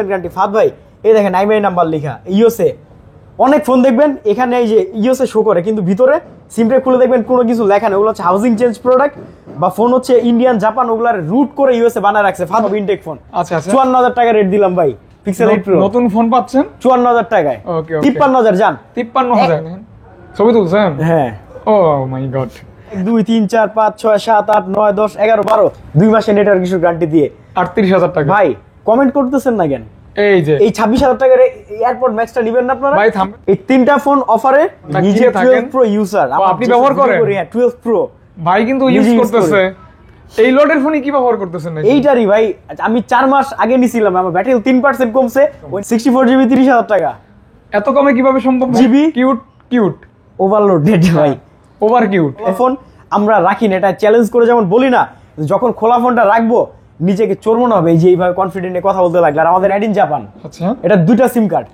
Guarantee. ফাদ ভাই এই দেখেন আইএমআই নাম্বার লেখা ইওসে। অনেক ফোন দেখবেন এখানে এই যে ইওসে শো করে, কিন্তু ভিতরে সিমটা খুলে দেখবেন কোনো কিছু লেখা নেই। ওগুলো হচ্ছে হাউজিং চেঞ্জ প্রোডাক্ট বা ফোন হচ্ছে ইন্ডিয়ান জাপান ওগুলার রুট করে ইউএসএ বানায় রাখছে। ফাদ ইনটেক ফোন। আচ্ছা আচ্ছা 54,000 টাকা রেট দিলাম ভাই। পিক্সেল 8 প্রো নতুন ফোন পাচ্ছেন 54,000 টাকায়। ওকে 53,000 জান 53,000 ছবি তুলছেন? হ্যাঁ। ও মাই গড। 2 3 4 5 6 7 8 9 10 11 12 2 মাসের নেটওয়ার্ক ইস্যু গ্যারান্টি দিয়ে 38,000 টাকা। ভাই কমেন্ট করতেছেন না কেন? এই যে এই 26,000 টাকার এয়ারপোর্ট ম্যাক্সটা নেবেন না আপনারা? ভাই থাম, এই তিনটা ফোন অফারে নিজে 12 প্রো ইউজার আপনি ব্যবহার করেন? হ্যাঁ 12 প্রো ভাই কিন্তু ইউজ করতেছে। এই লটের ফোনই কি ব্যবহার করতেছেন নাকি? এইটারই ভাই আমি 4 মাস আগে নিছিলাম, আমার ব্যাটারি 3% কমছে। 64 জিবি 30,000 টাকা। এত কমে কিভাবে সম্ভব? GB cute cute overload date ভাই, ওভার কিউট। ফোন আমরা রাখি না, এটা চ্যালেঞ্জ করে যেমন বলি না, যখন খোলা ফোনটা রাখবো নিজেকে চোর মনে হবে যে এইভাবে কনফিডেন্টে কথা বলতে লাগলে। আর আমাদের এড ইন জাপান। আচ্ছা এটা দুইটা সিম কার্ড,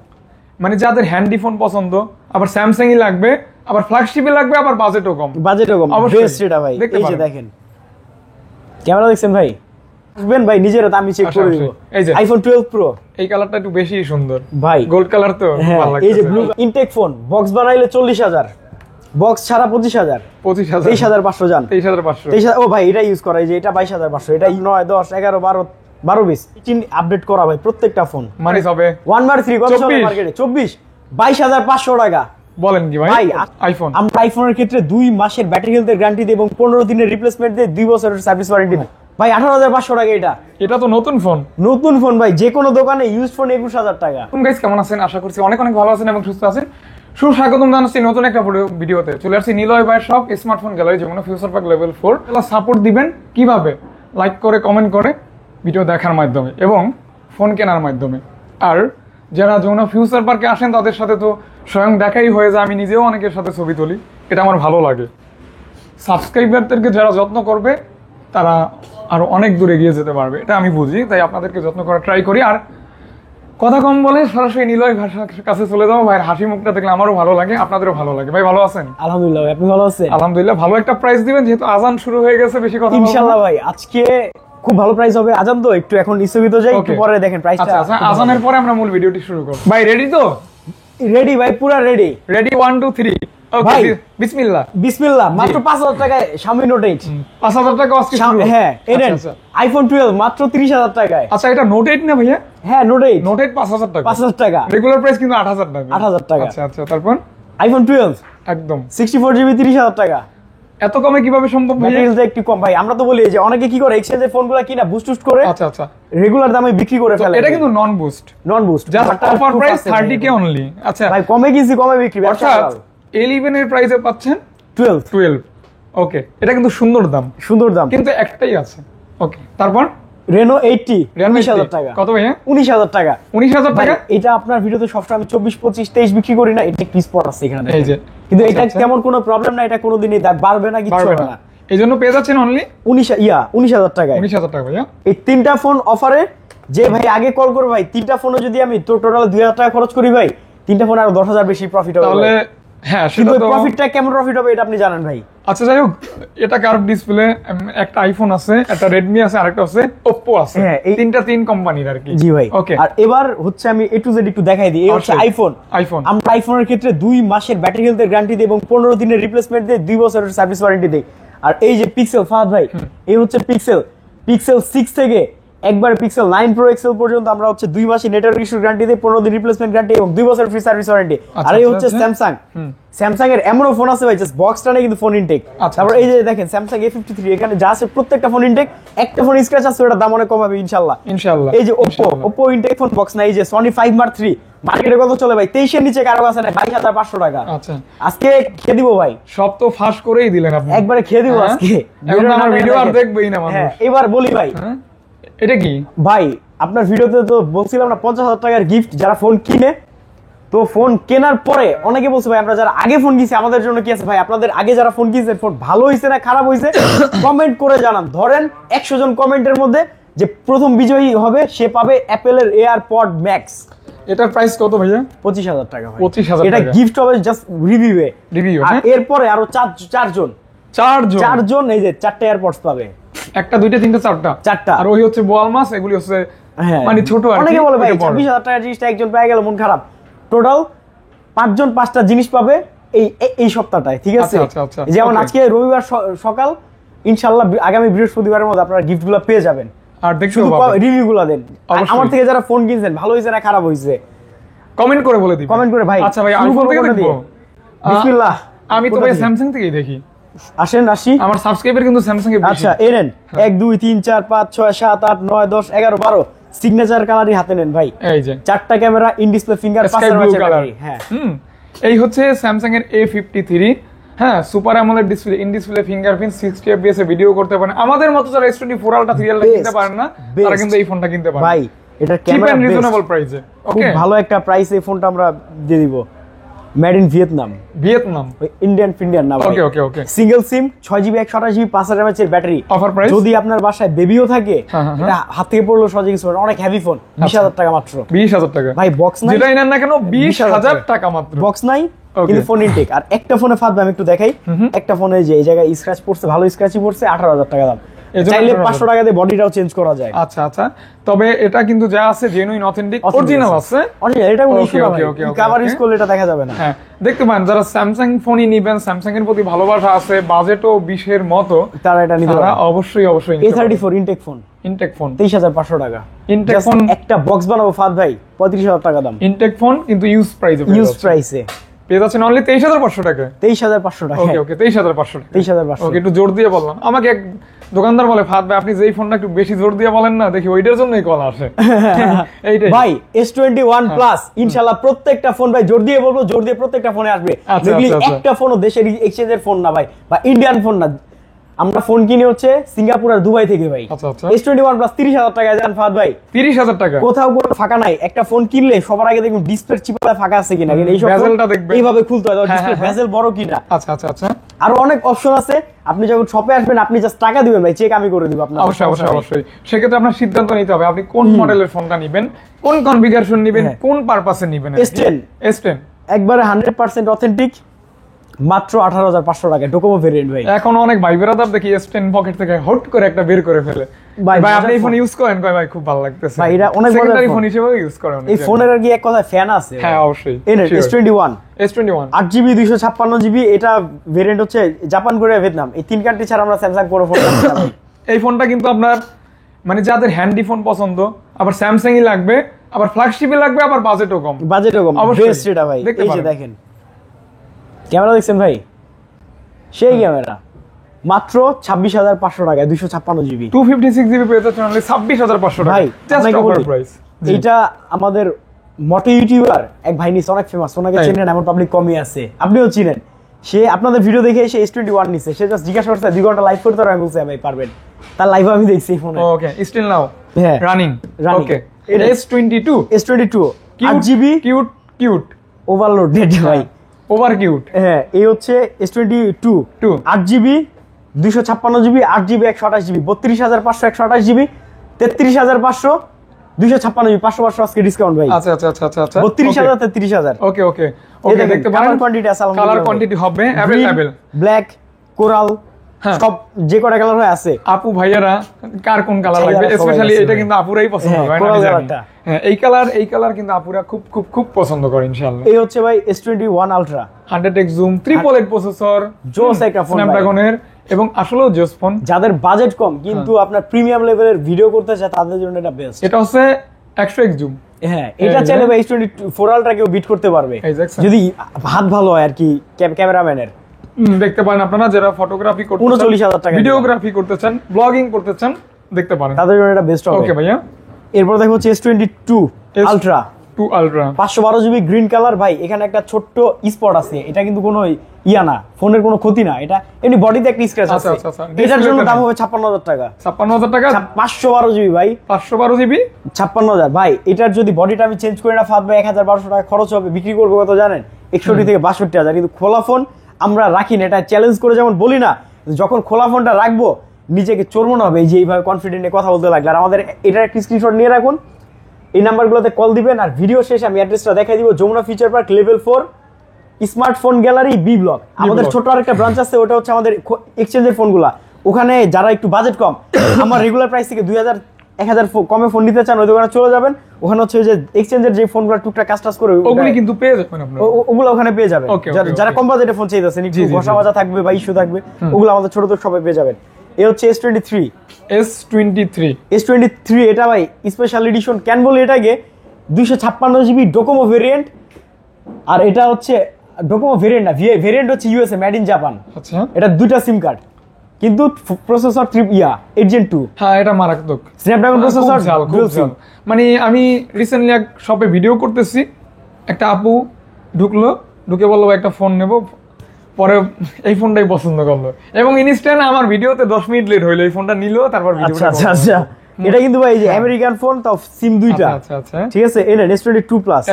মানে যাদের হ্যান্ডি ফোন পছন্দ, আবার স্যামসাংই লাগবে, আবার ফ্ল্যাগশিপই লাগবে, আবার বাজেটও কম। বাজেটও কম, অবশ্যই। বেস্ট এটা ভাই। দেখতে এই যে পারেন। দেখেন ক্যামেরা দেখছেন ভাই, আসবেন ভাই নিজের হাতে আমি চেক আচ্ছা, করে দিব। এই যে আইফোন 12 প্রো এই কালারটা একটু বেশি সুন্দর ভাই, গোল্ড কালার তো হ্যাঁ। ভালো এই যে লাগছে। ব্লু ইনটেক ফোন, বক্স বানাইলে 40,000, বক্স ছাড়া 25,000, 25,000 23,500 জান 23,500। 23,000 ও ভাই এটা ইউজ করা, এই যে এটা 22,500, এটা 9 10 11 12 12 20 আপডেট করা ভাই প্রত্যেকটা ফোন। মানে হবে 1/3 কত চলে 24 মার্কেটে? 24 22,500 টাকা। বলেন কি ভাই? ভাই আইফোন আমরা আইফোনের ক্ষেত্রে 2 মাসের ব্যাটারি হেলথের গ্যারান্টি দিই এবং 15 দিনের রিপ্লেসমেন্ট দিয়ে 2 বছরের সার্ভিস ওয়ারেন্টি দিই ভাই। 18,500 টাকা এটা। এটা তো নতুন ফোন। নতুন ফোন ভাই, যে কোনো দোকানে ইউজ ফোন 21,000 টাকা। গাইস কেমন আছেন? আশা করছি অনেক অনেক ভালো আছেন এবং সুস্থ আছেন। সুস্বাগতম জানাচ্ছি নতুন একটা ভিডিওতে। চলে আসছি নিলয় ভাইয়ের শপ স্মার্টফোন গ্যালারি, যেমন ফিউচার পার্ক লেভেল 4। সাপোর্ট দিবেন কিভাবে? লাইক করে, কমেন্ট করে, ভিডিও দেখার মাধ্যমে এবং ফোন কেনার মাধ্যমে। আর যারা যমুনা ফিউচার পার্কে আসেন তাদের সাথে তো স্বয়ং দেখাই হয়ে যায়। আমি নিজেও অনেকের সাথে ছবি তুলি, এটা আমার ভালো লাগে। সাবস্ক্রাইবারদেরকে যারা যত্ন করবে তারা আরো অনেক দূরে এগিয়ে যেতে পারবে, এটা আমি বুঝি। তাই আপনাদেরকে যত্ন করার ট্রাই করি। আর কথা কম বলে সরাসরি নিলয় ভাষার কাছে চলে যাবো। ভাইয়ের হাসি মুখটা দেখলে আমারও ভালো লাগে, আপনাদেরও ভালো লাগে। ভাই ভালো আছেন? আলহামদুলিল্লাহ ভাই, আপনি ভালো আছেন? আলহামদুলিল্লাহ। ভালো একটা প্রাইস দিবেন যেহেতু আজান শুরু হয়ে গেছে, বেশি কথা বলবো না। ইনশাআল্লাহ ভাই আজকে খুব ভালো প্রাইস হবে। আজান তো একটু এখন স্থগিত যাই, একটু পরে দেখেন প্রাইসটা। আচ্ছা আচ্ছা, আজানের পরে আমরা মূল ভিডিওটি শুরু করব। ভাই রেডি তো? রেডি ভাই, পুরো রেডি। রেডি 1 2 3 ওকে বিসমিল্লাহ। বিসমিল্লাহ। মাত্র 5,000 টাকায় Xiaomi Note 8। 5,000 টাকা আজকে শুরু। হ্যাঁ এনেন। আইফোন 12 মাত্র 30,000 টাকায়। আচ্ছা এটা Note 8 না ভাইয়া? হ্যাঁ Note 8। Note 8 5,000 টাকা। 5,000 টাকা। রেগুলার প্রাইস কিন্তু 8,000 টাকা। 8,000 টাকা। আচ্ছা আচ্ছা, তারপর আইফোন 12 একদম 64 জিবি 30,000 টাকা। এত কমে কিভাবে সম্ভব ভাই? ব্যাটারিটা একটু কম ভাই। আমরা তো বলি যে অনেকে কি করে এক্সচেঞ্জের ফোনগুলো কিনা বুস্ট করে আচ্ছা আচ্ছা রেগুলার দামে বিক্রি করে ফেলে। এটা কিন্তু non boost, non boost, just offer price 30k only. আচ্ছা ভাই কমে কিনছি কমে বিক্রি। অর্থাৎ 11 এর প্রাইসে পাচ্ছেন 12। ওকে, এটা কিন্তু সুন্দর দাম, সুন্দর দাম, কিন্তু একটাই আছে। ওকে, তারপর Reno 80 19,000 টাকা। কত ভাইয়া? 19,000 টাকা। 19,000 টাকা। এটা আপনার ভিডিওতে সবসময় আমি 24 25 23 বিক্রি করি না, এটা একটু স্পট আছে এখানে। এই যে কিন্তু এটা তেমন কোনো প্রবলেম না, এটা কোনোদিনই বাড়বে না, কিছু হবে না। এইজন্য পেয়ে যাচ্ছেন অনলি 19,000 টাকায়। 19,000 টাকা ভাইয়া। এই তিনটা ফোন অফারে যে ভাই আগে কল করবে ভাই, তিনটা ফোনে যদি আমি টোটাল 2,000 টাকা খরচ করি ভাই, তিনটা ফোন আরো 10,000 বেশি প্রফিট হবে। তাহলে হ্যাঁ কিন্তু সেটা তো প্রফিটটা কেমন প্রফিট হবে এটা আপনি জানেন ভাই। আচ্ছা যাই হোক, এটা কার্ভ ডিসপ্লে, একটা আইফোন আছে, একটা রেডমি আছে, আরেকটা আছে ওপ্পো আছে। হ্যাঁ, এই তিন কোম্পানির আর কি। জি ভাই। ওকে, আর এবার হচ্ছে আমি A to Z একটু দেখাই দিই। এই হচ্ছে আইফোন। আমরা আইফোনের ক্ষেত্রে 2 মাসের ব্যাটারি হেলথের গ্যারান্টি দিই এবং 15 দিনের রিপ্লেসমেন্ট দিয়ে 2 বছরের সার্ভিস ওয়ারেন্টি দিই। আর এই যে পিক্সেল ফাহাদ ভাই, এই হচ্ছে পিক্সেল 6 থেকে একবার পিক্সেল 9 প্রো এক্সেল পর্যন্ত আমরা হচ্ছে 2 মাসের নেটওয়ার্ক ইস্যু গ্যারান্টি দিই, 15 দিন রিপ্লেসমেন্ট গ্যারান্টি এবং 2 বছর ফ্রি সার্ভিস ওয়ারেন্টি। আর এই হচ্ছে স্যামসাং এর এমনও ফোন আছে ভাই, জাস্ট বক্সটা নেই কিন্তু ফোন ইনটেক। তারপর এই যে দেখেন স্যামসাং A53, এখানে যা আছে প্রত্যেকটা ফোন ইনটেক। একটা ফোন স্ক্র্যাচ আছে, ওটার দাম অনেক কম হবে ইনশাআল্লাহ। এই যে ওপ্পো ইনটেক ফোন বক্স না। এই যে সনি 5 Mark III মার্কেটে কত চলে ভাই? 23 এর নিচে কারো কাছে না, 22,500 টাকা। আচ্ছা আজকে খেয়ে দিব ভাই, সব তো ফাঁস করেই দিলেন আপনি। একবারে খেয়ে দিব আজকে। এখন আমার ভিডিও আর দেখবেই না মানুষ। হ্যাঁ এবার বলি ভাই, এটা কি ভাই আপনার ভিডিওতে তো বলছিলাম না 50,000 টাকার গিফট যারা ফোন কিনে। তো ফোন কেনার পরে অনেকে বলছে ভাই আমরা যারা আগে ফোন কিনছি আমাদের জন্য কি আছে? ভাই আপনাদের আগে যারা ফোন কিনছেন ফোন ভালো হয়েছে না খারাপ হয়েছে কমেন্ট করে জানান। ধরেন 100 জন কমেন্টের মধ্যে যে প্রথম বিজয়ী হবে সে পাবে অ্যাপেলের এয়ারপড ম্যাক্স। এটার প্রাইস কত ভাইয়া? 25,000 টাকা ভাই। 25,000 এটা গিফট হবে জাস্ট রিভিউ। আর এরপরে আরো 4 জন এই যে 4টা এয়ারপডস পাবে। একটা দুইটা তিনটা চারটা। আর ওই হচ্ছে বোয়াল মাছ, এগুলি হচ্ছে মানে ছোট আর অনেকে বলে ভাই 26,000 টাকার জিনিসটা একজন পেয়ে গেল মন খারাপ। টোটাল 5 জন 5টা জিনিস পাবে এই সপ্তাহটায়, ঠিক আছে? যেমন আজকে রবিবার সকাল, ইনশাআল্লাহ আগামী বৃহস্পতিবারের মধ্যে আপনারা গিফটগুলো পেয়ে যাবেন। আর দেখতে রিভিউগুলো দেন, আমার থেকে যারা ফোন কিনছেন ভালো হয়েছে না খারাপ হয়েছে কমেন্ট করে বলে দিবেন। কমেন্ট করে ভাই। আচ্ছা ভাই, আইফোন থেকে দেখবো। বিসমিল্লাহ। আমি তো ভাই স্যামসাং থেকেই দেখি। আসি আমার সাবস্ক্রাইবার কিন্তু স্যামসাং এর বেশি। আচ্ছা এনেন 1 2 3 4 5 6 7 8 9 10 11 12 সিগনেচার কালারই হাতে নেন ভাই। এই যে 4টা camera, in display finger, 5 colour. হ্যাঁ এই হচ্ছে স্যামসাং এর A53। হ্যাঁ, super AMOLED display, in display fingerprint, 60 fps A video করতে পারেন। আমাদের মতো যারা S24 আলট্রা সিরিয়ালটা কিনতে পারেন না, তারা কিন্তু এই ফোনটা কিনতে পারেন ভাই। এটা ক্যামেরা রিজনেবল প্রাইসে, ওকে, ভালো একটা প্রাইসে এই ফোনটা আমরা দিয়ে দিব। মেড ইন ভিয়েতনাম, ইন্ডিয়ান না ভাই। ওকে সিঙ্গেল সিম, 6GB 128GB 5000 mAh এর ব্যাটারি। অফার প্রাইস, যদি আপনার বাসায় বেবিও থাকে, এটা হাত থেকে পড়লো সহজে কিছু না, অনেক হেভি ফোন। 20,000 টাকা মাত্র। 20,000 টাকা ভাই, বক্স নাই, যেটাই নেন না কেন 20,000 টাকা মাত্র। বক্স নাই কিন্তু ফোন ইনটেক। আর একটা ফোনে ফাঁদবে, আমি একটু দেখাই। একটা ফোনে যে এই জায়গায় স্ক্র্যাচ পড়ছে, ভালো স্ক্র্যাচই পড়ছে, 18,000 টাকা দাম। চাইলে 500 টাকা দিয়ে বডিটাও চেঞ্জ করা যায়। আচ্ছা, তবে এটা কিন্তু যা আছে জেনুইন অথেন্টিক অরিজিনাল আছে। অরিজিনাল, এটা কোনো ইস্যু না ভাই। কভার ইউজ করলে এটা দেখা যাবে না। হ্যাঁ, দেখতে পারেন যারা স্যামসাং ফোনই নেবেন, স্যামসাং এর প্রতি ভালোবাসা আছে, বাজেটও 20 এর মতো, তারা এটা নিতে পারে। অবশ্যই A34 ইনটেক ফোন 23,500 টাকা। ইনটেক ফোন একটা বক্স বানাবো ফাদ ভাই, 35,000 টাকা দাম। ইনটেক ফোন কিন্তু ইউজ প্রাইসে পেয়ে যাচ্ছেন অনলি 23,500 টাকা। 23,500 টাকা। ওকে 23,500 টাকা। 23,500। ওকে, একটু জোর দিয়ে বললাম। আমাকে এক দোকানদার বলে, ফাদ ভাই আপনি যেই ফোনটা একটু বেশি জোর দিয়ে বলেন না, দেখি ওইটার জন্যই কল আসে। এইটাই ভাই। S21 প্লাস ইনশাআল্লাহ প্রত্যেকটা ফোন ভাই জোর দিয়ে বলবো, জোর দিয়ে প্রত্যেকটা ফোনে আসবে। দেখলি একটা ফোনও দেশের এক্সচেঞ্জের ফোন না ভাই, বা ইন্ডিয়ান ফোন না। আমরা ফোন কিনে হচ্ছে সিঙ্গাপুর আর দুবাই থেকে ভাই। S21 প্লাস 30,000 টাকা জান ফাদ ভাই। 30,000 টাকা, কোথাও কোনো ফাঁকা নাই। একটা ফোন কিনলে সবার আগে দেখুন ডিসপ্লে চিপাটা ফাঁকা আছে কিনা, এই সব বেজেলটা দেখবেন, এইভাবে খুলতে হয়, ডিসপ্লে বেজেল বড় কিনা। আচ্ছা। আরো অনেক অপশন আছে। আপনি যখন শপে আসবেন, আপনি জাস্ট টাকা দিবেন ভাই, চেক আমি করে দিব আপনার। অবশ্যই। সেক্ষেত্রে আপনার সিদ্ধান্ত নিতে হবে আপনি কোন মডেলের ফোনটা নেবেন, কোন কনফিগারেশন নেবেন, কোন পারপাসে নেবেন। S10 একবারে 100% অথেন্টিক, মাত্র 18,500 টাকা, ডোকোমো ভেরিয়েন্ট ভাই। এখন অনেক ভাই বেরাদার দেখি S10 পকেট থেকে হট করে একটা বের করে ফেলে। ভাই আপনি এই ফোন ইউজ করেন? কয় ভাই খুব ভালো লাগতেছে ভাই, এটা অনেক বড় ফোন হিসেবে ইউজ করেন। এই ফোনের আর কি এক কথা ফ্যান আছে। হ্যাঁ অবশ্যই। S21 8GB 256GB, এটা ভেরিয়েন্ট হচ্ছে জাপান, কোরিয়া, ভিয়েতনাম, এই 3 কান্ট্রি ছাড়া আমরা স্যামসাং কোনো ফোন পাচ্ছি না ভাই। এই ফোনটা কিন্তু আপনার মানে যাদের হ্যান্ডি ফোন পছন্দ, আবার স্যামসাংই লাগবে, আবার ফ্ল্যাগশিপই লাগবে, আবার বাজেটও কম। বেস্ট এটা ভাই। এই যে দেখেন ক্যামেরা দেখছেন ভাই, সেই ক্যামেরা মাত্র 26,500 টাকা, 256GB, 256GB পেয়ে যাচ্ছেন অনলি 26,500 টাকা। ভাই জাস্ট অফার প্রাইস। এটা আমাদের মোটো ইউটিউবার এক ভাই নিছে, অনেক ফেমাস, ওনাকে চেনেন, এমন পাবলিক কমই আছে, আপনিও চিনেন। সে আপনাদের ভিডিও দেখে এসে S21 নিছে। সে জাস্ট জিজ্ঞাসা করছে 2 ঘন্টা লাইভ করতে, আমি বলছি ভাই পারবেন। তার লাইভ আমি দেখছি ফোনে। ওকে, স্টিল নাও রানিং। ওকে, S22 8GB কিউট ওভারলোডেড ভাই, ওভার কিউট। হ্যাঁ, এই হচ্ছে S22 8GB 256GB 8GB 128GB 32,500 128GB 33,500 256GB 500 আজকে ডিসকাউন্ট ভাই। আচ্ছা 32,000 33,000। ওকে দেখতে পারেন কোয়ান্টিটি আছে, কালার কোয়ান্টিটি হবে अवेलेबल, ব্ল্যাক, কোরাল, সব যে কটা কালার হয় আছে। আপু ভাইয়ারা কার কোন কালার লাগবে, স্পেশালি এটা কিন্তু আপুরাই পছন্দ করে না। হ্যাঁ, এই কালার কিন্তু আপুরা খুব পছন্দ করে ইনশাআল্লাহ। এই হচ্ছে ভাই S21 ultra, 100x zoom, 888 processor, জোস একটা ফোন, স্ন্যাপড্রাগনের, এবং আসলেও জোস ফোন। যাদের বাজেট কম কিন্তু আপনার প্রিমিয়াম লেভেলের ভিডিও করতে চায়, তাদের জন্য এটা বেস্ট। এটা হচ্ছে 100x জুম। হ্যাঁ, এটা চাইলে ভাই S24 আলট্রা কেউ বিট করতে পারবে, যদি হাত ভালো হয় আর কি ক্যামেরাম্যানের। দেখতে পারেন আপনারা যারা ফটোগ্রাফি করতে চান, 39,000 টাকা, ভিডিওগ্রাফি করতে চান, ব্লগিং করতে চান, দেখতে পারেন, তাদের জন্য এটা বেস্ট হবে। ওকে ভাইয়া, এরপর দেখো হচ্ছে S22 ultra 512GB green colour. ভাই এখানে একটা ছোট্ট স্পট আছে, এটা কিন্তু কোনো ইয়া না, ফোনের কোনো ক্ষতি না, এটা এমনি বডিতে একটা স্ক্র্যাচ আছে। এটার জন্য দাম হবে 56,000 টাকা। 56,000 টাকা 512GB ভাই, 512GB 56,000 ভাই। এটার যদি বডিটা আমি চেঞ্জ করে না ফাদ ভাই 1,1200 টাকা খরচ হবে। বিক্রি করবো কত জানেন? 61 থেকে 62,000। কিন্তু খোলা ফোন আমরা রাখি না, এটা চ্যালেঞ্জ করে যেমন বলি না, যখন খোলা ফোনটা রাখবো নিজেকে চোর মনে হবে, এই যে এইভাবে কনফিডেন্টে কথা বলতে লাগলে। আর আমাদের এটার একটা স্ক্রিনশট নিয়ে রাখুন, এই নাম্বারগুলোতে কল দিবেন। আর ভিডিও শেষে আমি অ্যাড্রেসটা দেখাই দিব, Jamuna future park level 4 smartphone gallery B block. আমাদের ছোট আরেকটা ব্রাঞ্চ আছে, ওটা হচ্ছে আমাদের এক্সচেঞ্জের ফোনগুলা। ওখানে যারা একটু বাজেট কম, আমার রেগুলার প্রাইস থেকে 1000 কমে ফোন নিতে চান ওই দোকানে চলে যাবেন, ওখানে হচ্ছে যে এক্সচেঞ্জের যে ফোনগুলো টুকটাক কাজ করে ওগুলি কিন্তু পেয়ে যাবেন আপনারা, ওগুলো ওখানে পেয়ে যাবেন। যারা কম বাজেটে ফোন চাইতেছেন, একটু ঘষা মাজা থাকবে বা ইস্যু থাকবে, ওগুলো আমাদের ছোট ছোট সবাই পেয়ে যাবেন। এই হচ্ছে S23 এটা ভাই স্পেশাল এডিশন কেন বলি এটাকে, 256 জিবি ডোকোমো ভেরিয়েন্ট, আর এটা হচ্ছে ডোকোমো ভেরিয়েন্ট না, ভেরিয়েন্ট হচ্ছে ইউএসএ মেড ইন জাপান। আচ্ছা, এটা দুইটা সিম কার্ড, কিন্তু প্রসেসর 8 Gen 2। হ্যাঁ, এটা মারাত্মক স্ন্যাপড্রাগন প্রসেসর ডুয়াল সিম। মানে আমি রিসেন্টলি এক শপে ভিডিও করতেছি, একটা আপু ঢুকে বললো একটা ফোন নেব, পরে এই ফোনটাই পছন্দ করলো এবং ইনস্ট্যান্ট আমার ভিডিওতে 10 মিনিট লেট হইলো, এই ফোনটা নিলো, তারপর ভিডিওটা। আচ্ছা এটা কিন্তু ভাই এই যে আমেরিকান ফোন, তাও সিম দুইটা। আচ্ছা ঠিক আছে, এটা S22 প্লাস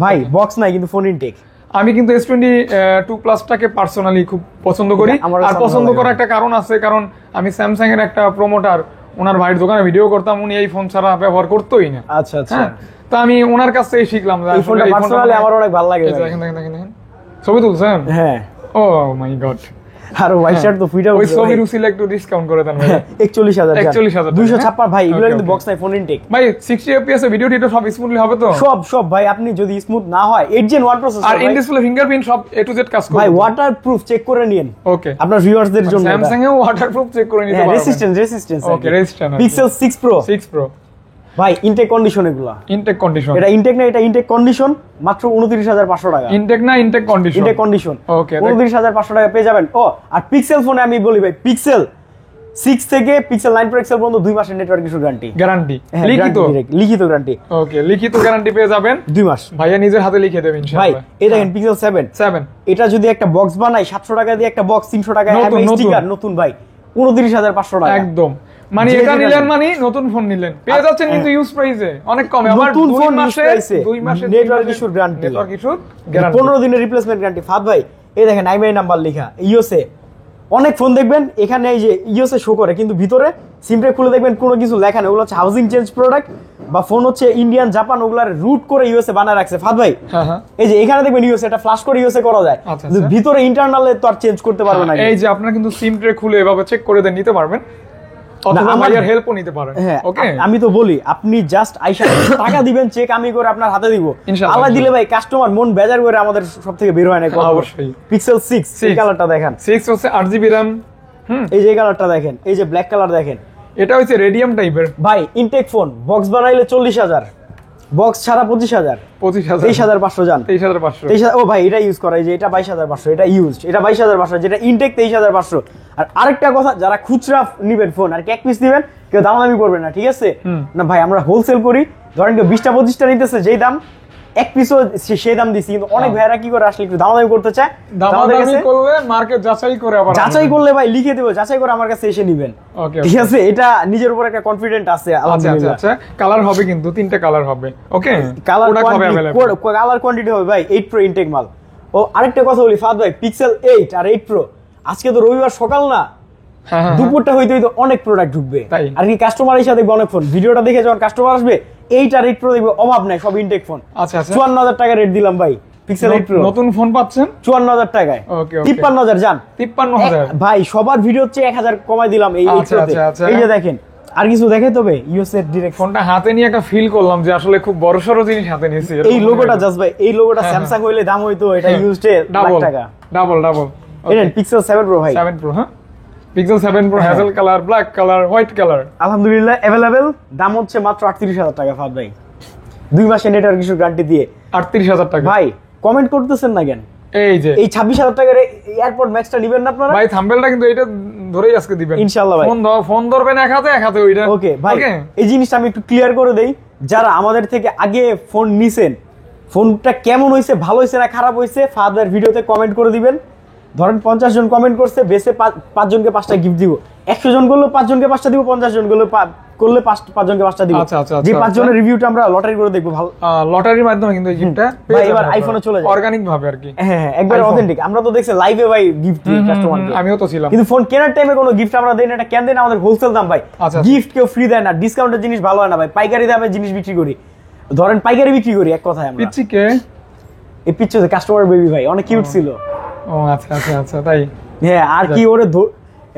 ভাই, বক্স নাই কিন্তু ফোন ইনটেক। আমি কিন্তু S22 প্লাসটাকে পার্সোনালি খুব পছন্দ করি, আর পছন্দ করার একটা কারণ আছে, কারণ আমি স্যামসাং এর একটা প্রমোটার, ওনার ভাইয়ের দোকানে ভিডিও করতাম, উনি এই ফোন ছাড়া ব্যবহার করতোই না। আচ্ছা, তো আমি ওনার কাছ থেকে শিখলাম যে এই ফোনটা পার্সোনালি আমার অনেক ভালো লাগে। দেখেন ছবি তুলছেন? হ্যাঁ। ও মাই গড, আর ওয়াই শার্ট তো ফিটা ওই ছবির উসিলে একটু ডিসকাউন্ট করে দেন ভাই। 41000 256 ভাই, এগুলো কিন্তু বক্স নাই, ফোন ইনটেক। ভাই 60 fps এ ভিডিও টিটো সব স্মুথলি হবে তো? সব ভাই, আপনি যদি স্মুথ না হয় 8 Gen 1 প্রসেসর আর ইন ডিসপ্লে ফিঙ্গারপ্রিন্ট সব A to Z কাজ করবে ভাই, ওয়াটারপ্রুফ চেক করে নিন। ওকে, আপনার ভিউয়ারদের জন্য স্যামসাং এও ওয়াটারপ্রুফ চেক করে নিতে পারবেন। রেসিস্টেন্স ওকে, রেজিস্ট্যান্স Pixel 6 Pro ভাই, ইনটেক কন্ডিশন, এগুলা ইনটেক কন্ডিশন। এটা ইনটেক না, এটা ইনটেক কন্ডিশন, মাত্র 29500 টাকা। ইনটেক না, ইনটেক কন্ডিশন। ওকে, 29500 টাকা পেয়ে যাবেন। ও আর পিক্সেল ফোনে আমি বলি ভাই, পিক্সেল 6 থেকে পিক্সেল 9 Pro XL পর্যন্ত 2 মাসের নেটওয়ার্ক ইস্যু গ্যারান্টি, লিখিত গ্যারান্টি। ওকে, লিখিত গ্যারান্টি পেয়ে যাবেন 2 মাস। ভাইয়া নিজের হাতে লিখে দেবেন ইনশাআল্লাহ। ভাই এই দেখেন পিক্সেল 7, এটা যদি একটা বক্স বানাই 700 টাকা দিয়ে, একটা বক্স 300 টাকা এমএস স্টিকার নতুন ভাই 29500 টাকা একদম। মানে এটা নিলেন মানে নতুন ফোন নিলেন, পেয়ে যাচ্ছেন কিন্তু ইউজ প্রাইসে অনেক কম। আবার 2 মাসের নেটওয়ার্ক ইস্যুর গ্যারান্টি, 15 দিনের রিপ্লেসমেন্ট গ্যারান্টি। ফাদ ভাই এই দেখেন আইএমআই নাম্বার লেখা, ইওসএ। অনেক ফোন দেখবেন এখানে এই যে ইওসএ শো করে, কিন্তু ভিতরে সিমটা খুলে দেখবেন কোনো কিছু লেখা নেই, ওগুলো হচ্ছে হাউজিং চেঞ্জ প্রোডাক্ট, বা ফোন হচ্ছে ইন্ডিয়ান জাপান, ওগুলার রুট করে ইউএসএ বানায় রাখছে। ফাদ ভাই এই যে এখানে দেখবেন ইউএসএ, এটা ফ্ল্যাশ করে ইউএসএ করা যায়, ভিতরে ইন্টারনালে তো আর চেঞ্জ করতে পারবে না। এই যে আপনারা কিন্তু সিম ট্রে খুলে এভাবে চেক করে দেন নিতে পারবেন, অথবা ভাইয়ার হেল্পও নিতে পারেন। ওকে, আমি তো বলি আপনি জাস্ট আইসা টাকা দিবেন, চেক আমি করে আপনার হাতে দিব, আল্লাহ দিলে ভাই কাস্টমার মন বেজার করে আমাদের সব থেকে বের হয় না। অবশ্যই। পিক্সেল 6 এই কালারটা দেখেন, 6 হচ্ছে 8GB RAM। এই যে কালারটা দেখেন, এই যে ব্ল্যাক কালার দেখেন, এটা হচ্ছে রেডিয়াম টাইপের ভাই। ইনটেক ফোন, বক্স বানাইলে 40000, বক্স ছাড়া 25000, 23500 জান, 23500। ও ভাই এটা ইউজ করা, এই যে এটা 22500, এটা ইউজড, এটা 22500, যেটা ইনটেক 23500। আর আরেকটা কথা, যারা খুচরা নিবেন ফোন আর এক পিস নিবেন, কেউ দামাদামি করবেন না, ঠিক আছে? না ভাই আমরা হোলসেল করি, ধরেন কেউ 20টা 25টা নিতেছে, যেই দাম এক পিসও সেই দাম দিছি, কিন্তু অনেক ভাইরা কি করে আসলে একটু দামাদামি করতে চায়, দামাদামি করলে মার্কেট যাচাই করে, আবার যাচাই করলে ভাই লিখে দেব, যাচাই করে আমার কাছে এসে নিবেন, ঠিক আছে? এটা নিজের উপর একটা কনফিডেন্ট আছে আলহামদুলিল্লাহ। আচ্ছা, কালার হবে কিন্তু 3টা কালার হবে। ওকে, কালার কোয়ান্টিটি হবে ভাই 8 Pro ইনটেক মাল। ও আরেকটা কথা বলি ফাদ ভাই, পিক্সেল 8 আর 8 Pro, আজকে তো রবিবার সকাল না, দুপুরটা হইতে হইতে অনেক প্রোডাক্ট ঢুকবে, আর কি কাস্টমার এসে দেখবে অনেক ফোন। ভিডিওটা দেখে যখন কাস্টমার আসবে 8 আর 8 Pro দেখবে, অভাব নাই, সব ইনটেক ফোন। আচ্ছা, 54000 টাকা রেট দিলাম ভাই, পিক্সেল 8 Pro নতুন ফোন পাচ্ছেন 54000 টাকায়। 53000 জান, 53000 ভাই সবার ভিডিও হচ্ছে 1000 কমাই দিলাম এই প্রোতে। এই যে দেখেন, আর কিছু দেখে তবে ইউএসএ ডিরেক্ট। ফোনটা হাতে নিয়ে একটা ফিল করলাম যে আসলে খুব বড়সড় জিনিস হাতে নিয়েছি। এই লোগোটা জাস্ট ভাই, এই লোগোটা স্যামসাং হইলে দাম হইতো, এটা ইউজড লাখ টাকা। ডাবল এটা পিক্সেল 7 Pro ভাই, 7 Pro। Pixel 7 Pro hazel colour, black colour, white colour, আলহামদুলিল্লাহ अवेलेबल। দাম হচ্ছে মাত্র 38000 টাকা ফাদ ভাই, 2 মাসের নেটওয়ার্ক ইস্যু গ্যারান্টি দিয়ে 38000 টাকা। ভাই কমেন্ট করতেছেন না কেন? এই যে এই 26000 টাকার এয়ারপড ম্যাক্সটা নেবেন না আপনারা? ভাই থাম্বনেলটা কিন্তু এটা ধরেই আজকে দিবেন ইনশাআল্লাহ ভাই। ফোন ধরবেন এক হাতে ওইটা। ওকে ভাই, এই জিনিসটা আমি একটু ক্লিয়ার করে দেই, যারা আমাদের থেকে আগে ফোন নিছেন, ফোনটা কেমন হইছে, ভালো হইছে না খারাপ হইছে, ফাদার ভিডিওতে কমেন্ট করে দিবেন। ধরেন 50 জন কমেন্ট করছে, বেসে 5 জনকে 5টা গিফট দিব। 100 জন করলে 5 জনকে 5টা দিব, 50 জন করলে 5 জনকে 5টা দিব। যে 5 জনের রিভিউটা আমরা লটারি করে দেখব, ভালো লটারির মাধ্যমে কিন্তু এই গিফটটা ভাই এবার আইফোনে চলে যায় অর্গানিক ভাবে আর কি। হ্যাঁ একবার অথেন্টিক। আমরা তো দেখছি লাইভে ভাই গিফট দিই কাস্টমারকে, আমিও তো ছিলাম, কিন্তু ফোন কেনার টাইমে কোনো গিফট আমরা দেই না। এটা কেন দেন? আমাদের হোলসেল দাম ভাই, গিফট কেউ ফ্রি দেয় না, ডিসকাউন্টের জিনিস ভালো হয় না ভাই, পাইকারি দামে জিনিস বিক্রি করি। ধরেন পাইকারি বিক্রি করি, এক কথায় আমরা। পিচ্চি কে? এই পিচ্চি কাস্টমার বেবি ভাই, অনেক কিউট ছিল। ও আচ্ছা, তাই? হ্যাঁ, আর কি ওরে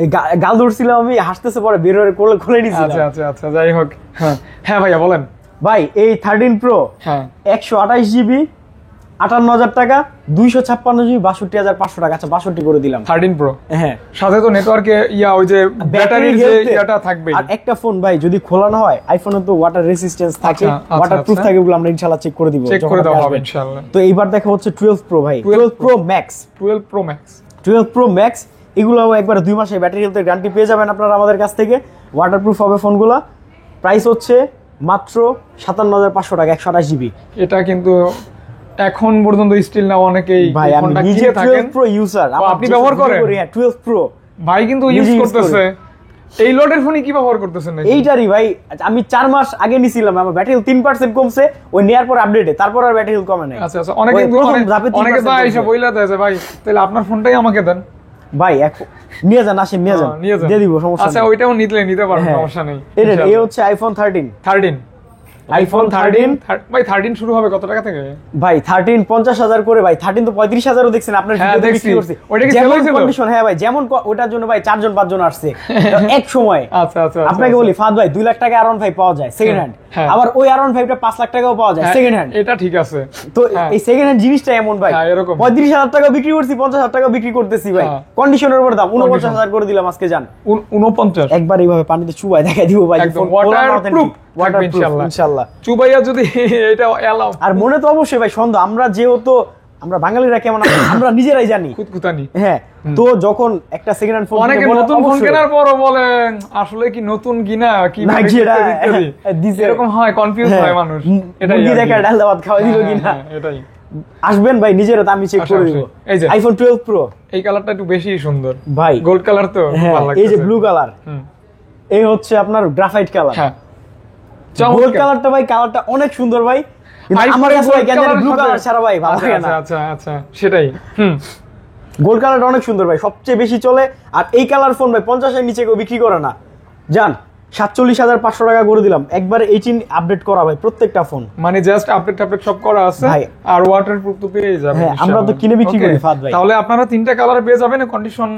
এই গাল ধরছিলাম আমি, হাসতেছে পরে বের হয়ে কোলে নিয়েছিলাম। আচ্ছা আচ্ছা আচ্ছা, যাই হোক। হ্যাঁ হ্যাঁ ভাইয়া বলেন। ভাই এই 13 প্রো হ্যাঁ 128 জিবি 58,000 টাকা, 256 জিবি 62,500 টাকা। আচ্ছা 62 করে দিলাম। 13 প্রো, হ্যাঁ সাথে তো নেটওয়ার্কে ওই যে ব্যাটারির যে ইয়াটা থাকবে। আর একটা ফোন ভাই যদি খোলা না হয়, আইফোনে তো ওয়াটার রেজিস্ট্যান্স থাকে, ওয়াটারপ্রুফ থাকে, ওগুলো আমরা ইনশাআল্লাহ চেক করে দিব, চেক করে দেওয়া হবে ইনশাআল্লাহ। তো এইবার দেখা হচ্ছে 12 প্রো ভাই, 12 pro max, 12 pro max, 12 pro max. এগুলোও একবার 2 মাসের ব্যাটারি হেলথের গ্যারান্টি পেয়ে যাবেন আপনারা আমাদের কাছ থেকে। ওয়াটারপ্রুফ হবে ফোনগুলো। প্রাইস হচ্ছে মাত্র 57,500 টাকা, 128 জিবি। এটা কিন্তু এখন পর্যন্ত স্টিল না অনেকেই ভাই আমি নিজে 12 প্রো ইউজার, আপনি ব্যবহার করেন? হ্যাঁ 12 প্রো ভাই কিন্তু ইউজ করতেছে। এই লটের ফোনই কি ব্যবহার করতেছেন নাকি? এইটারই ভাই, আমি 4 মাস আগে নিছিলাম, আমার ব্যাটারি 3% কমছে, ওই নেয়ার পর আপডেটে, তারপর আর ব্যাটারি কমে নাই। আচ্ছা আচ্ছা, অনেকে তো আইসা বইলা দেয় যে ভাই তাহলে আপনার ফোনটাই আমাকে দেন। ভাই নিয়ে যান, আসেন নিয়ে যান, দিয়ে দিব, সমস্যা আচ্ছা ওইটাও নিতে পারবেন, সমস্যা নেই। এই হচ্ছে আইফোন 13 আইফোন 13 ভাই 13 শুরু হবে কত টাকা থেকে? ভাই 13 50,000 করে ভাই, 13 তো 35,000 ও দেখছেন আপনার ভিডিওতে বিক্রি করছি। ওইটা কি সেল হইছিল? কন্ডিশন হ্যাঁ ভাই, যেমন ওটার জন্য ভাই 4 জন 5 জন আসছে এক সময়। আচ্ছা আচ্ছা, আপনাকে বলি ফাদ ভাই 2 লাখ টাকা আরন ভাই পাওয়া যায় সেকেন্ড হ্যান্ড, আবার ওই আরন ভাইটা 5 লাখ টাকাও পাওয়া যায় সেকেন্ড হ্যান্ড। এটা ঠিক আছে। তো এই সেকেন্ড হ্যান্ড জিনিসটা এমন ভাই, 35,000 টাকা বিক্রি করছি, 50,000 টাকা বিক্রি করতেছি ভাই, কন্ডিশনের উপর দাম 49,000 করে দিলাম আজকে। জান 49 একবার এইভাবে পানিতে চুবাই দেখাই দিব ভাই, ওয়াটারপ্রুফ ইনশাআল্লাহ। চুবাইয়া যদি এটা এলাও। আর মনে তো অবশ্যই ভাই সন্দেহ, আমরা যেহেতু আমরা বাঙালিরা কেমন আমরা নিজেরাই জানি কুতকুতানি। হ্যাঁ, তো যখন একটা সেকেন্ড হ্যান্ড ফোন অনেকে নতুন ফোন কেনার পরও বলেন আসলে কি নতুন কিনা কি এরকম হয়, কনফিউজ হয় মানুষ। এটাই মুরগি দেখা ডাল ভাত খাওয়াই দিল কিনা, এটাই। আসবেন ভাই নিজেরা তো আমি চেক করে দিব। এই যে আইফোন 12 প্রো, এই কালারটা একটু বেশি সুন্দর ভাই, গোল্ড কালার তো ভালো লাগছে। এই যে ব্লু কালার, এই হচ্ছে আপনার গ্রাফাইট কালার। হ্যাঁ গোল্ড কালারটা ভাই, কালারটা অনেক সুন্দর ভাই, আমার কাছে ভাই কেন ব্লু কালার ছাড়া ভাই ভালো লাগে না। আচ্ছা আচ্ছা সেটাই। গোল্ড কালারটা অনেক সুন্দর ভাই, সবচেয়ে বেশি চলে। আর এই কালার ফোন ভাই 50 এর নিচে কেউ বিক্রি করে না। জান 47,500 টাকা করে দিলাম, একবারে 18 আপডেট করা ভাই প্রত্যেকটা ফোন, মানে জাস্ট আপডেট সব করা আছে আর ওয়াটারপ্রুফ তো পেয়ে যাবেন। হ্যাঁ আমরা তো কিনে বিক্রি করি ফাদ ভাই। তাহলে আপনারা 3টা কালার পেয়ে যাবেন, কন্ডিশন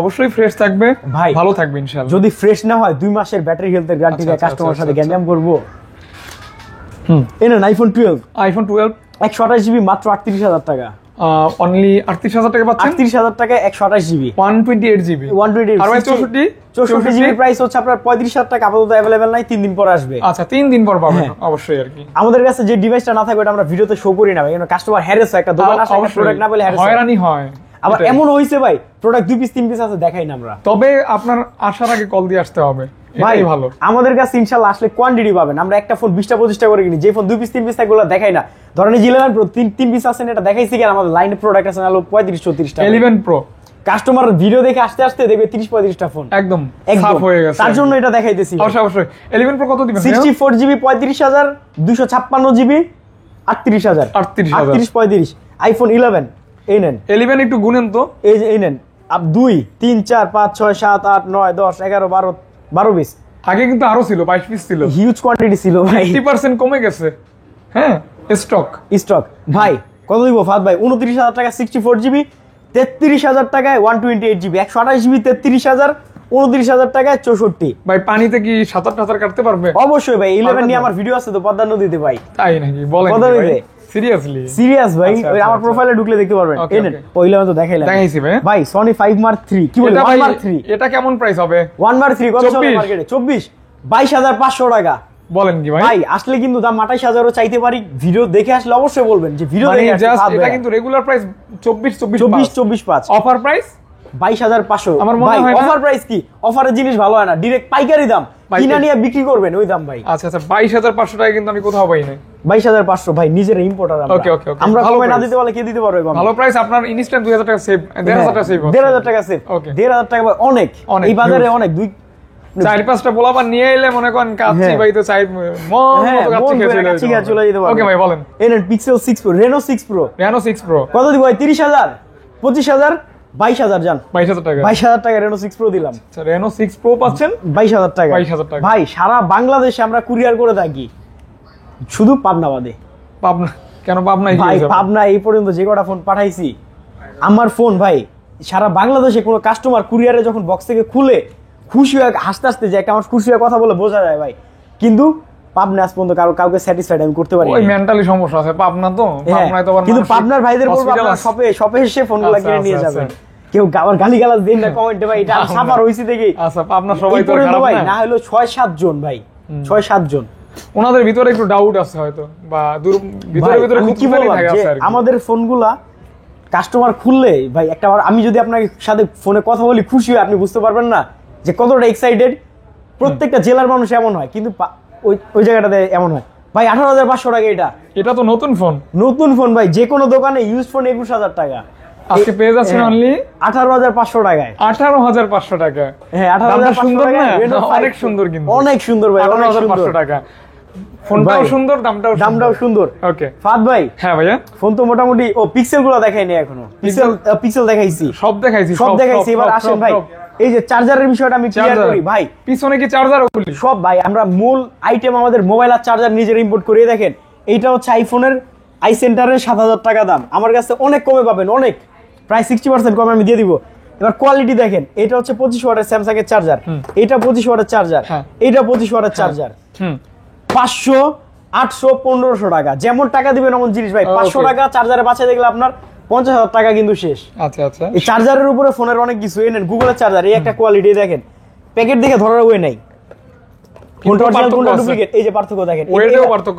অবশ্যই ফ্রেশ থাকবে ভাই, ভালো থাকবে ইনশাআল্লাহ। যদি ফ্রেশ না হয় 2 মাসের ব্যাটারি হেলথের গ্যারান্টি দিয়ে কাস্টমারের সাথে গ্যাঞ্জাম করব। এনে আইফোন 12 128 জিবি মাত্র 38,000 টাকা, অনলি 38,000 টাকা পাচ্ছেন। 38,000 টাকা 128 জিবি, 128 জিবি, 128 আর 64 জিবি প্রাইস হচ্ছে আপনার 35,000 টাকা, আপাতত अवेलेबल নাই, 3 দিন পর আসবে। আচ্ছা 3 দিন পর পাবেন অবশ্যই। আর কি আমাদের কাছে যে ডিভাইসটা না থাকবে এটা আমরা ভিডিওতে শো করি না ভাই, কারণ কাস্টমার হ্যারাস হয়, একটা দোকান আসে একটা প্রোডাক্ট না পেলে হয়রানি হয়। আবার এমন হইছে ভাই প্রোডাক্ট 2 পিস 3 পিস আছে দেখাই না আমরা, তবে আপনার আসার আগে কল দিয়ে আসতে হবে ভাই। ভালো আমাদের কাছে ইনশাআল্লাহ আসলে কোয়ান্টিটি পাবেন, আমরা একটা ফোন 20টা 25টা করে কিনি, যে ফোন 2 পিস 3 পিস থাকগুলো দেখাই না। ধরেন 11 প্রো 3 পিস আছে এটা দেখাইছি, কেন আমাদের লাইনে প্রোডাক্ট আছে হলো 35-34 টা। 11 প্রো কাস্টমার ভিডিও দেখে আসতে আসতে দেখবে 30-35 টা ফোন একদম সাফ হয়ে গেছে, তার জন্য এটা দেখাইতেছি। অবশ্যই 11 প্রো কত দিবেন? 64 জিবি 35,000, 256 জিবি 38,000, 35 আইফোন 11 এই নেন। 11 একটু গুনেন তো, এই যে এই নেন, আপ 2 3 4 5 6 7 8 9 10 11 12 20। আগে কিন্তু আরো ছিল, 22 পিস ছিল, হিউজ কোয়ান্টিটি ছিল ভাই, 50% কমে গেছে। হ্যাঁ স্টক ভাই কত দিব ফাদ ভাই? 29,000 টাকা 64 জিবি, 33,000 টাকায় 128 জিবি, 128 জিবি 33,000, 29,000 টাকায় 64। ভাই পানিতে কি সাঁতার টাতার কাটতে পারবে? অবশ্যই ভাই, 11 নিয়ে আমার ভিডিও আছে তো পদ্মা নদীতে ভাই। তাই নাকি? বলেন সিরিয়াসলি? সিরিয়াস ভাই, আমার প্রোফাইলে ঢুকলে দেখতে পারবেন। এই নেন, পয়লা তো দেখাইলাম, দেখাইছি ভাই Sony 5 Mark 3। কি বলেন 1 Mark 3? এটা কেমন প্রাইস হবে? 1 Mark 3 কত চলে মার্কেটে? 22,500 টাকা। বলেন কি ভাই? আসলে কিন্তু দাম 28,000 ও চাইতে পারি, ভিডিও দেখে আসলে অবশ্যই বলবেন যে ভিডিও দেখে আসলে। এটা কিন্তু রেগুলার প্রাইস 24,500, অফার প্রাইস 22,500। আমার মনে হয় অফার প্রাইস কি, অফারের জিনিস ভালো হয় না, ডাইরেক্ট পাইকারি দাম কিনা নিয়ে বিক্রি করবেন ওই দাম ভাই। আচ্ছা 22,500 টাকা কিন্তু আমি কোথাও পাই না। 22,500 ভাই, নিজের ইম্পোর্টার আমরা। ওকে আমরা কমে না দিতে পারলে কে দিতে পারবে? ভালো প্রাইস, আপনার ইনস্ট্যান্ট 2,000 টাকা সেভ, 1,500 টাকা সেভ, 1,500 টাকা সেভ। 1,500 টাকা ভাই অনেক, এই বাজারে অনেক। 4-5টা পোলাপান নিয়ে এলে মনে করেন কাচ্চি ভাই তো চাই মতো কাচ্চি খেয়ে চলে যেতে পারবে। ওকে ভাই বলেন। এর Pixel 6 Pro, Reno 6 Pro কত দিব ভাই? 30,000, 25,000, 22,000। জান 22,000 টাকা, 22,000 টাকা Reno 6 Pro দিলাম। আচ্ছা Reno 6 Pro পাচ্ছেন 22,000 টাকা। 22,000 টাকা ভাই, সারা বাংলাদেশে আমরা কুরিয়ার করে থাকি, শুধু পাবনা বাদে। পাবনা কেন? পাবনা ভাই পাবনা এই পর্যন্ত যে কটা ফোন পাঠাইছি, আমার ফোন ভাই সারা বাংলাদেশে কোনো কাস্টমার কুরিয়ারে যখন বক্স থেকে খুলে খুশি হয়ে হাসতে হাসতে যায়, একটা মানুষ খুশি হয়ে কথা বলে বোঝা যায় ভাই। কিন্তু পাবনা আজ পর্যন্ত কাউকে স্যাটিসফাইড আমি করতে পারি। ওই মেন্টালি সমস্যা আছে পাবনা তো, পাবনায় তো আবার কিন্তু পাবনার ভাইদের বলবো আপনারা শপে এসে ফোনগুলো কিনে নিয়ে যাবেন। কেউ আবার গালিগালাজ দেন না কমেন্টে ভাই, এটা সাফার হইছে দেখি। আচ্ছা পাবনা সবাই তো খারাপ ভাই, না হলো 6-7 জন ভাই, 6-7 জন। ওনাদের ভিতরে একটু ডাউট আছে হয়তো, বা ভিতরে কি বলবো, আমাদের ফোনগুলা কাস্টমার খুললে ভাই একটা আমি যদি আপনার সাথে ফোনে কথা বলি খুশি হয়, আপনি বুঝতে পারবেন না যে কতটা এক্সাইটেড। প্রত্যেকটা জেলার মানুষ এমন হয়, কিন্তু ওই জায়গাটাতে এমন হয় ভাই। 18,500 টাকা এটা তো নতুন ফোন ভাই, যে কোনো দোকানে ইউজ ফোন 21,000 টাকা, আজকে পেয়ে যাচ্ছেন অনলি 18,500 টাকায়। 18,500 টাকা, হ্যাঁ 18,500 টাকা, অনেক সুন্দর, কিন্তু অনেক সুন্দর ভাই, 18,500 টাকা। ফোনটাও সুন্দর, দামটাও সুন্দর। ওকে ফাদ ভাই। হ্যাঁ ভাইয়া, ফোন তো মোটামুটি পিক্সেল গুলো দেখাইনি এখনো। পিক্সেল দেখাইছি, সব দেখাইছি। এবার আসেন ভাই, এই যে চার্জারের বিষয়টা আমি ক্লিয়ার করি ভাই। পিছনে কি চার্জার খুলি সব ভাই, আমরা মূল আইটেম আমাদের মোবাইল আর চার্জার নিজের ইম্পোর্ট করিয়ে দেখেন। এইটা হচ্ছে আইফোনের আই সেন্টারের 7,000 টাকা দাম, আমার কাছে অনেক কমে পাবেন, অনেক প্রায় 60% কমে আমি দিয়ে দিব। এবার কোয়ালিটি দেখেন, এটা হচ্ছে 25 ওয়াটের স্যামসাং এর চার্জার, এটা 25 ওয়াটের চার্জার, এটা 25 ওয়াটের চার্জার। 500, 800, 1,500 টাকা, যেমন টাকা দিবেন এমন জিনিস ভাই। 500 টাকা চার্জারে বাঁচা দেখলে আপনার 50,000 টাকা কিন্তু শেষ। আচ্ছা আচ্ছা, এই চার্জারের উপরে ফোনের অনেক কিছু, এই নেন গুগলের চার্জার, এই একটা কোয়ালিটি দেখেন, প্যাকেট দেখে ধরার ওয়ে নাই। কোনটা অরিজিনাল কোনটা ডুপ্লিকেট, এই যে পার্থক্য দেখেন।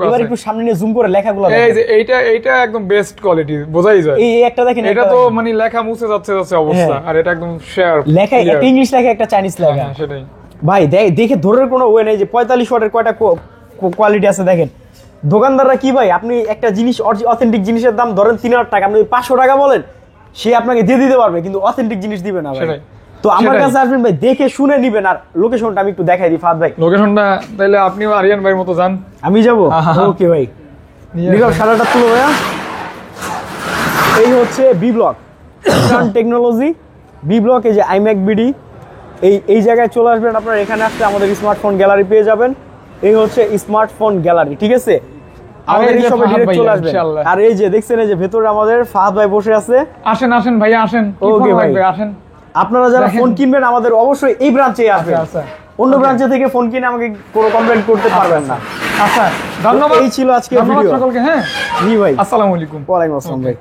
এবার একটু সামনে নিয়ে জুম করে লেখাগুলো দেখেন, এই যে এইটা একদম বেস্ট কোয়ালিটি, বোঝাই যায়। এই একটা দেখেন, এটা তো মানে লেখা মুছে যাচ্ছে অবস্থা, আর এটা একদম শেয়ার লেখা, একটা ইংলিশ লেখা, একটা চাইনিজ লেখা। সেটাই ভাই দেখে ধরার কোনো ওয়ে নেই যে 45 ওয়াটের কয়টা কোয়ালিটি আছে দেখেন। দোকানদাররা কি ভাই, আপনি একটা জিনিস অথেন্টিক জিনিসের দাম ধরেন 3,000 টাকা, আপনি 500 টাকা বলেন, সে আপনাকে দিয়ে দিতে পারবে, কিন্তু অথেন্টিক জিনিস দিবে না ভাই। তো আমার কাছে আসবেন ভাই, দেখে শুনে নিবেন। আর লোকেশনটা আমি একটু দেখাই দিই ফাদ ভাই। লোকেশনটা তাহলে আপনিও আরিয়ান ভাইয়ের মতো যান, আমি যাবো। ওকে ভাই, নিকল সারাটা তুলো ভাইয়া। এই হচ্ছে B block technology, B block, এই যে আইম্যাক বিডি, এই জায়গায় চলে আসবেন আপনার। এখানে আসলে আমাদের স্মার্টফোন গ্যালারি পেয়ে যাবেন। এই হচ্ছে স্মার্টফোন গ্যালারি, ঠিক আছে? আমাদের এই সবে ডাইরেক্ট চলে আসবেন। আর এই যে দেখছেন, এই যে ভেতরে আমাদের ফাহাদ ভাই বসে আছে। আসেন ভাইয়া, আসেন। ওকে ভাই, আসেন। আপনারা যারা ফোন কিনবেন আমাদের অবশ্যই এই ব্রাঞ্চে আসবেন। আচ্ছা, অন্য ব্রাঞ্চে থেকে ফোন কিনে আমাকে কোনো কমপ্লেইন করতে পারবেন না। আচ্ছা, ধন্যবাদ। এই ছিল আজকের ভিডিও সকলকে। হ্যাঁ জি ভাই, আসসালামু আলাইকুম। ওয়া আলাইকুম আসসালাম ভাই।